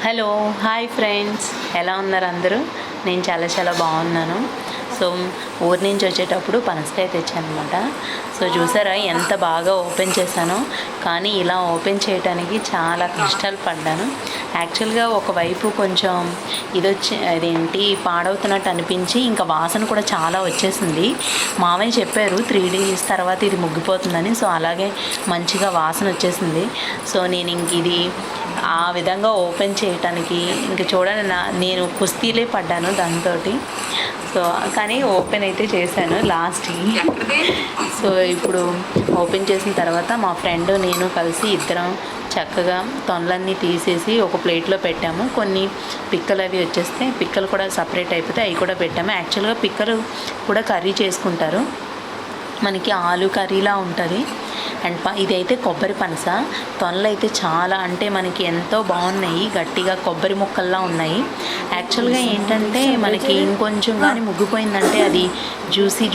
Hello hi friends, ఎలా ఉన్నారు అందరూ? నేను చాలా బాగున్నాను. సో ఊరి నుంచి వచ్చేటప్పుడు పనసకాయ తెచ్చాను అనమాట. సో చూసారా ఎంత బాగా ఓపెన్ చేశానో. కానీ ఇలా ఓపెన్ చేయడానికి చాలా కష్టాలు పడ్డాను. యాక్చువల్గా ఒకవైపు కొంచెం అదేంటి పాడవుతున్నట్టు అనిపించి ఇంకా వాసన కూడా చాలా వచ్చేసింది. మామయ్య చెప్పారు 3 days తర్వాత ఇది ముగ్గిపోతుందని. సో అలాగే మంచిగా వాసన వచ్చేసింది. సో నేను ఇంక ఇది ఆ విధంగా ఓపెన్ చేయటానికి ఇంక చూడండి, నేను కుస్తీలే పడ్డాను దాంతో. సో కానీ ఓపెన్ అయితే చేశాను లాస్ట్కి. సో ఇప్పుడు ఓపెన్ చేసిన తర్వాత మా ఫ్రెండ్ నేను కలిసి ఇద్దరం చక్కగా తొనలన్నీ తీసేసి ఒక ప్లేట్లో పెట్టాము. కొన్ని పిక్కలు అవి వచ్చేస్తే పిక్కలు కూడా సపరేట్ అయిపోతే అవి కూడా పెట్టాము. యాక్చువల్గా పిక్కలు కూడా కర్రీ చేసుకుంటారు, మనకి ఆలు కర్రీలా ఉంటుంది. అండ్ ఇదైతే కొబ్బరి పనస. తొనలు అయితే చాలా అంటే మనకి ఎంతో బాగున్నాయి, గట్టిగా కొబ్బరి ముక్కల్లా ఉన్నాయి. యాక్చువల్గా ఏంటంటే మనకి ఇంకొంచెం కానీ ముగ్గిపోయిందంటే అది జ్యూసీగా